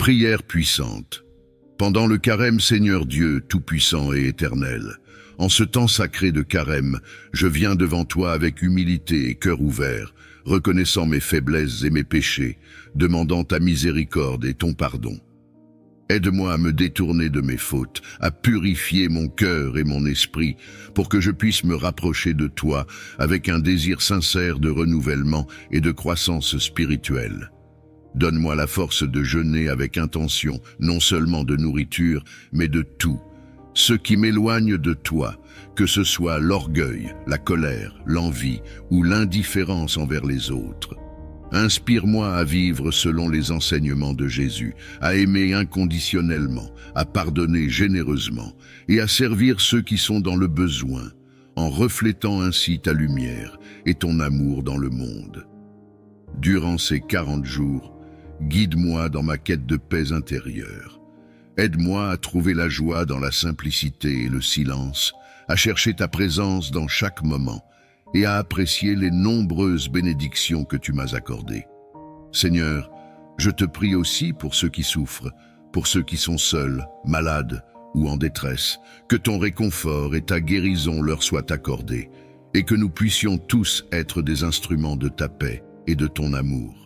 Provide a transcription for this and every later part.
Prière puissante. Pendant le carême, Seigneur Dieu, tout-puissant et éternel, en ce temps sacré de carême, je viens devant toi avec humilité et cœur ouvert, reconnaissant mes faiblesses et mes péchés, demandant ta miséricorde et ton pardon. Aide-moi à me détourner de mes fautes, à purifier mon cœur et mon esprit, pour que je puisse me rapprocher de toi avec un désir sincère de renouvellement et de croissance spirituelle. Donne-moi la force de jeûner avec intention, non seulement de nourriture, mais de tout, ce qui m'éloigne de toi, que ce soit l'orgueil, la colère, l'envie ou l'indifférence envers les autres. Inspire-moi à vivre selon les enseignements de Jésus, à aimer inconditionnellement, à pardonner généreusement et à servir ceux qui sont dans le besoin, en reflétant ainsi ta lumière et ton amour dans le monde. Durant ces 40 jours, guide-moi dans ma quête de paix intérieure. Aide-moi à trouver la joie dans la simplicité et le silence, à chercher ta présence dans chaque moment et à apprécier les nombreuses bénédictions que tu m'as accordées. Seigneur, je te prie aussi pour ceux qui souffrent, pour ceux qui sont seuls, malades ou en détresse, que ton réconfort et ta guérison leur soient accordés, et que nous puissions tous être des instruments de ta paix et de ton amour.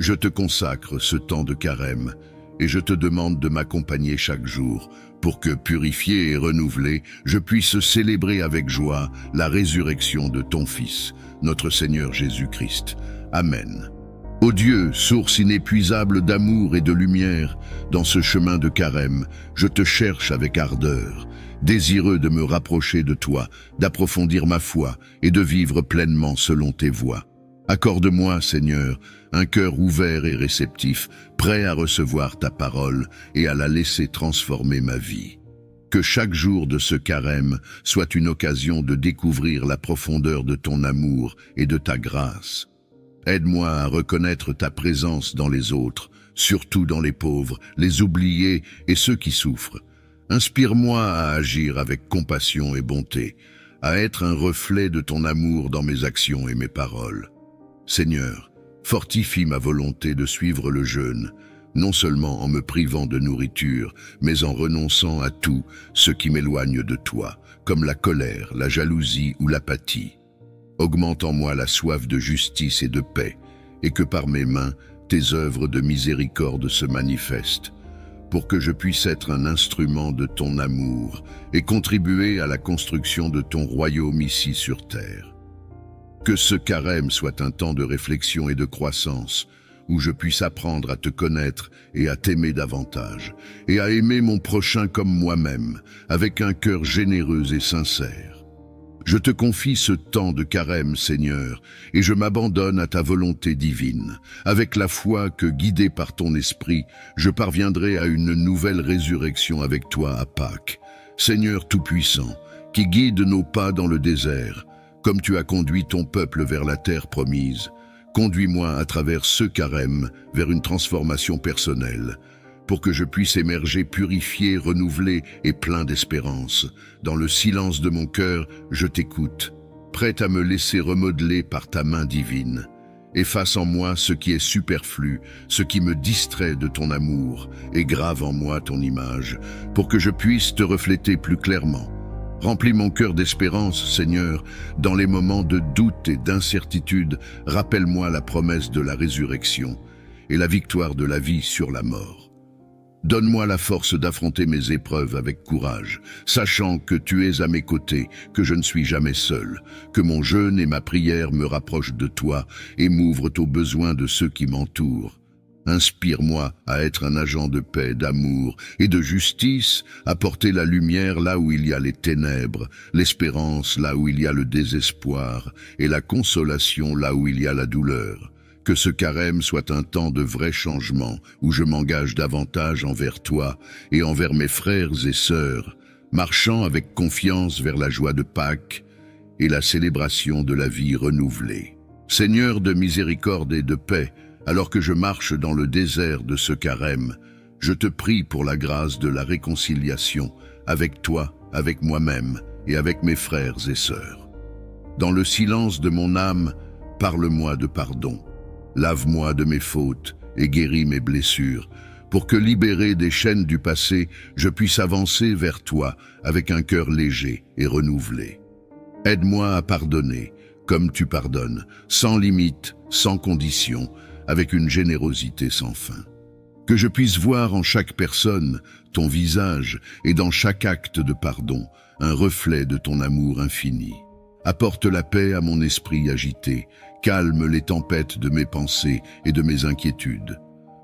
Je te consacre ce temps de carême, et je te demande de m'accompagner chaque jour, pour que, purifié et renouvelé, je puisse célébrer avec joie la résurrection de ton Fils, notre Seigneur Jésus-Christ. Amen. Ô Dieu, source inépuisable d'amour et de lumière, dans ce chemin de carême, je te cherche avec ardeur, désireux de me rapprocher de toi, d'approfondir ma foi et de vivre pleinement selon tes voies. Accorde-moi, Seigneur, un cœur ouvert et réceptif, prêt à recevoir ta parole et à la laisser transformer ma vie. Que chaque jour de ce carême soit une occasion de découvrir la profondeur de ton amour et de ta grâce. Aide-moi à reconnaître ta présence dans les autres, surtout dans les pauvres, les oubliés et ceux qui souffrent. Inspire-moi à agir avec compassion et bonté, à être un reflet de ton amour dans mes actions et mes paroles. Seigneur, fortifie ma volonté de suivre le jeûne, non seulement en me privant de nourriture, mais en renonçant à tout ce qui m'éloigne de toi, comme la colère, la jalousie ou l'apathie. Augmente en moi la soif de justice et de paix, et que par mes mains, tes œuvres de miséricorde se manifestent, pour que je puisse être un instrument de ton amour et contribuer à la construction de ton royaume ici sur terre. Que ce carême soit un temps de réflexion et de croissance, où je puisse apprendre à te connaître et à t'aimer davantage, et à aimer mon prochain comme moi-même, avec un cœur généreux et sincère. Je te confie ce temps de carême, Seigneur, et je m'abandonne à ta volonté divine, avec la foi que, guidé par ton esprit, je parviendrai à une nouvelle résurrection avec toi à Pâques. Seigneur Tout-Puissant, qui guide nos pas dans le désert, comme tu as conduit ton peuple vers la terre promise, conduis-moi à travers ce carême vers une transformation personnelle, pour que je puisse émerger purifié, renouvelé et plein d'espérance. Dans le silence de mon cœur, je t'écoute, prêt à me laisser remodeler par ta main divine. Efface en moi ce qui est superflu, ce qui me distrait de ton amour, et grave en moi ton image, pour que je puisse te refléter plus clairement. Remplis mon cœur d'espérance, Seigneur, dans les moments de doute et d'incertitude, rappelle-moi la promesse de la résurrection et la victoire de la vie sur la mort. Donne-moi la force d'affronter mes épreuves avec courage, sachant que tu es à mes côtés, que je ne suis jamais seul, que mon jeûne et ma prière me rapprochent de toi et m'ouvrent aux besoins de ceux qui m'entourent. Inspire-moi à être un agent de paix, d'amour et de justice, à porter la lumière là où il y a les ténèbres, l'espérance là où il y a le désespoir et la consolation là où il y a la douleur. Que ce carême soit un temps de vrai changement où je m'engage davantage envers toi et envers mes frères et sœurs, marchant avec confiance vers la joie de Pâques et la célébration de la vie renouvelée. Seigneur de miséricorde et de paix, alors que je marche dans le désert de ce carême, je te prie pour la grâce de la réconciliation avec toi, avec moi-même et avec mes frères et sœurs. Dans le silence de mon âme, parle-moi de pardon. Lave-moi de mes fautes et guéris mes blessures, pour que, libéré des chaînes du passé, je puisse avancer vers toi avec un cœur léger et renouvelé. Aide-moi à pardonner, comme tu pardonnes, sans limite, sans condition, avec une générosité sans fin. Que je puisse voir en chaque personne ton visage et dans chaque acte de pardon un reflet de ton amour infini. Apporte la paix à mon esprit agité, calme les tempêtes de mes pensées et de mes inquiétudes,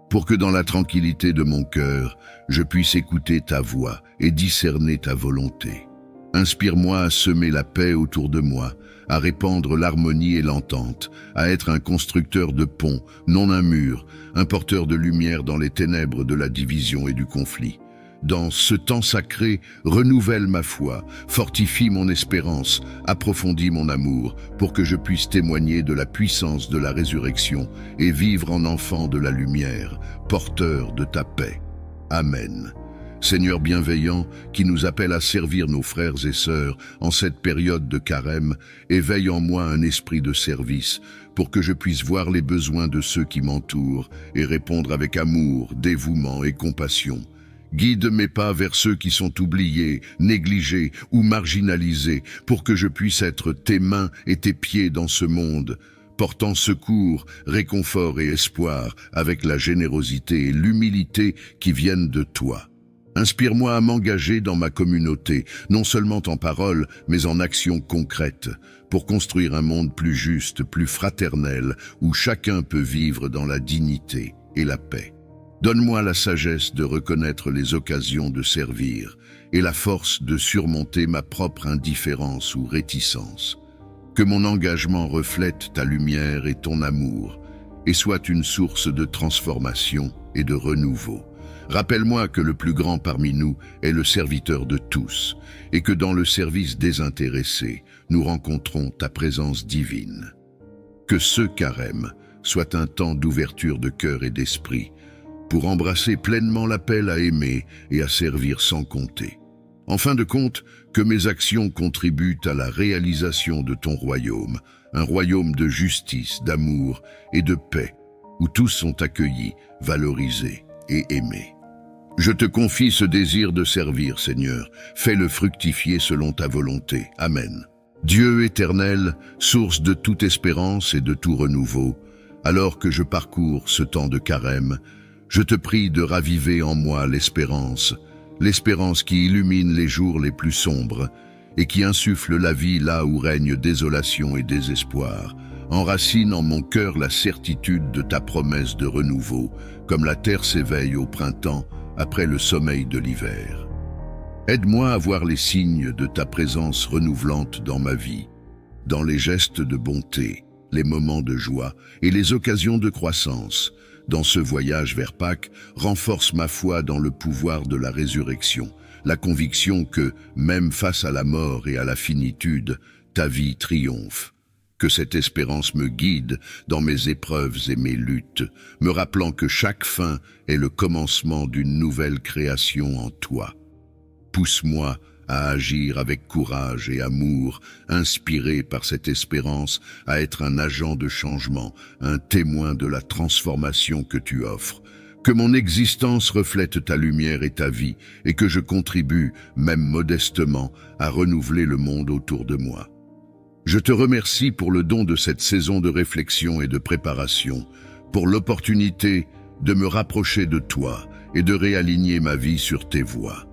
pour que dans la tranquillité de mon cœur, je puisse écouter ta voix et discerner ta volonté. Inspire-moi à semer la paix autour de moi, à répandre l'harmonie et l'entente, à être un constructeur de ponts, non un mur, un porteur de lumière dans les ténèbres de la division et du conflit. Dans ce temps sacré, renouvelle ma foi, fortifie mon espérance, approfondis mon amour, pour que je puisse témoigner de la puissance de la résurrection et vivre en enfant de la lumière, porteur de ta paix. Amen. Seigneur bienveillant, qui nous appelle à servir nos frères et sœurs en cette période de carême, éveille en moi un esprit de service pour que je puisse voir les besoins de ceux qui m'entourent et répondre avec amour, dévouement et compassion. Guide mes pas vers ceux qui sont oubliés, négligés ou marginalisés pour que je puisse être tes mains et tes pieds dans ce monde, portant secours, réconfort et espoir avec la générosité et l'humilité qui viennent de toi. Inspire-moi à m'engager dans ma communauté, non seulement en paroles, mais en actions concrètes, pour construire un monde plus juste, plus fraternel, où chacun peut vivre dans la dignité et la paix. Donne-moi la sagesse de reconnaître les occasions de servir et la force de surmonter ma propre indifférence ou réticence. Que mon engagement reflète ta lumière et ton amour et soit une source de transformation et de renouveau. Rappelle-moi que le plus grand parmi nous est le serviteur de tous et que dans le service désintéressé, nous rencontrons ta présence divine. Que ce carême soit un temps d'ouverture de cœur et d'esprit pour embrasser pleinement l'appel à aimer et à servir sans compter. En fin de compte, que mes actions contribuent à la réalisation de ton royaume, un royaume de justice, d'amour et de paix, où tous sont accueillis, valorisés et aimés. Je te confie ce désir de servir, Seigneur. Fais-le fructifier selon ta volonté. Amen. Dieu éternel, source de toute espérance et de tout renouveau, alors que je parcours ce temps de carême, je te prie de raviver en moi l'espérance qui illumine les jours les plus sombres et qui insuffle la vie là où règne désolation et désespoir. Enracine en mon cœur la certitude de ta promesse de renouveau, comme la terre s'éveille au printemps après le sommeil de l'hiver. Aide-moi à voir les signes de ta présence renouvelante dans ma vie, dans les gestes de bonté, les moments de joie et les occasions de croissance. Dans ce voyage vers Pâques, renforce ma foi dans le pouvoir de la résurrection, la conviction que, même face à la mort et à la finitude, ta vie triomphe. Que cette espérance me guide dans mes épreuves et mes luttes, me rappelant que chaque fin est le commencement d'une nouvelle création en toi. Pousse-moi à agir avec courage et amour, inspiré par cette espérance, à être un agent de changement, un témoin de la transformation que tu offres. Que mon existence reflète ta lumière et ta vie, et que je contribue, même modestement, à renouveler le monde autour de moi. Je te remercie pour le don de cette saison de réflexion et de préparation, pour l'opportunité de me rapprocher de toi et de réaligner ma vie sur tes voies.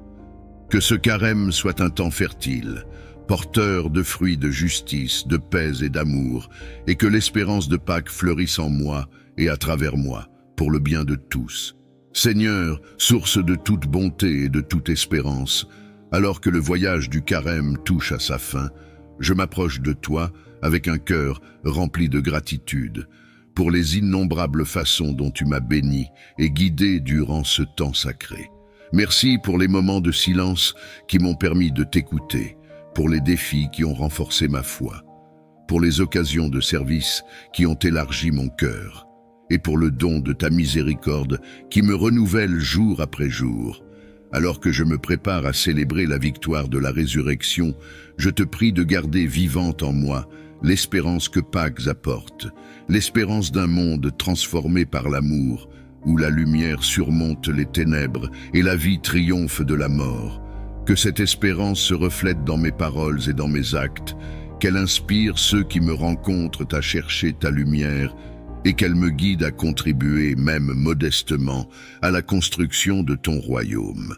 Que ce carême soit un temps fertile, porteur de fruits de justice, de paix et d'amour, et que l'espérance de Pâques fleurisse en moi et à travers moi, pour le bien de tous. Seigneur, source de toute bonté et de toute espérance, alors que le voyage du carême touche à sa fin, je m'approche de toi avec un cœur rempli de gratitude pour les innombrables façons dont tu m'as béni et guidé durant ce temps sacré. Merci pour les moments de silence qui m'ont permis de t'écouter, pour les défis qui ont renforcé ma foi, pour les occasions de service qui ont élargi mon cœur, et pour le don de ta miséricorde qui me renouvelle jour après jour. Alors que je me prépare à célébrer la victoire de la résurrection, je te prie de garder vivante en moi l'espérance que Pâques apporte, l'espérance d'un monde transformé par l'amour, où la lumière surmonte les ténèbres et la vie triomphe de la mort. Que cette espérance se reflète dans mes paroles et dans mes actes, qu'elle inspire ceux qui me rencontrent à chercher ta lumière et qu'elle me guide à contribuer, même modestement, à la construction de ton royaume.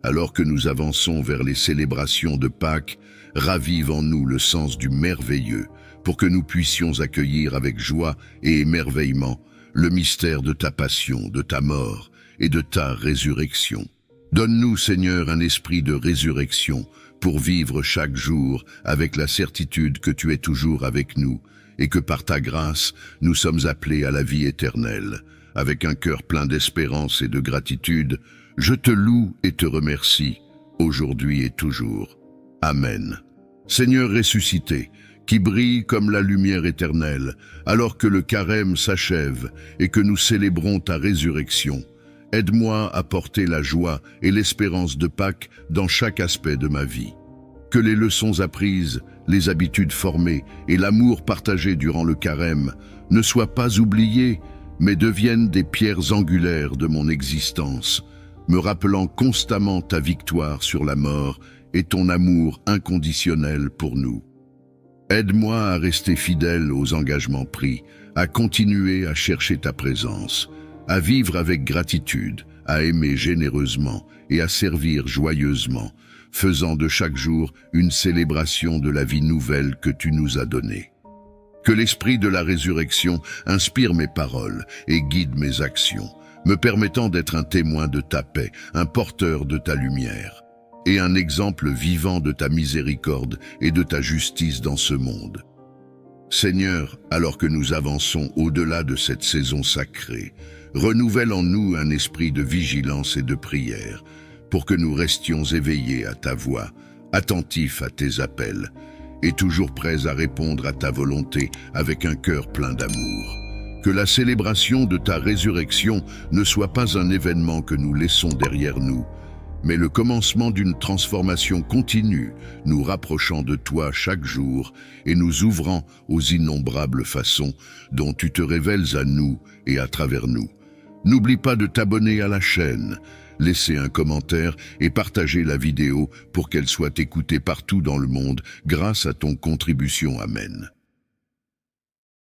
Alors que nous avançons vers les célébrations de Pâques, ravive en nous le sens du merveilleux, pour que nous puissions accueillir avec joie et émerveillement le mystère de ta passion, de ta mort et de ta résurrection. Donne-nous, Seigneur, un esprit de résurrection pour vivre chaque jour avec la certitude que tu es toujours avec nous et que par ta grâce, nous sommes appelés à la vie éternelle. Avec un cœur plein d'espérance et de gratitude, je te loue et te remercie, aujourd'hui et toujours. Amen. Seigneur ressuscité, qui brille comme la lumière éternelle, alors que le carême s'achève et que nous célébrons ta résurrection, aide-moi à porter la joie et l'espérance de Pâques dans chaque aspect de ma vie. Que les leçons apprises, les habitudes formées et l'amour partagé durant le carême ne soient pas oubliés, mais deviennent des pierres angulaires de mon existence, me rappelant constamment ta victoire sur la mort et ton amour inconditionnel pour nous. Aide-moi à rester fidèle aux engagements pris, à continuer à chercher ta présence, à vivre avec gratitude, à aimer généreusement et à servir joyeusement, faisant de chaque jour une célébration de la vie nouvelle que tu nous as donnée. Que l'esprit de la résurrection inspire mes paroles et guide mes actions, me permettant d'être un témoin de ta paix, un porteur de ta lumière, et un exemple vivant de ta miséricorde et de ta justice dans ce monde. Seigneur, alors que nous avançons au-delà de cette saison sacrée, renouvelle en nous un esprit de vigilance et de prière, pour que nous restions éveillés à ta voix, attentifs à tes appels, et toujours prêts à répondre à ta volonté avec un cœur plein d'amour. Que la célébration de ta résurrection ne soit pas un événement que nous laissons derrière nous, mais le commencement d'une transformation continue, nous rapprochant de toi chaque jour et nous ouvrant aux innombrables façons dont tu te révèles à nous et à travers nous. N'oublie pas de t'abonner à la chaîne, laisser un commentaire et partager la vidéo pour qu'elle soit écoutée partout dans le monde grâce à ton contribution. Amen.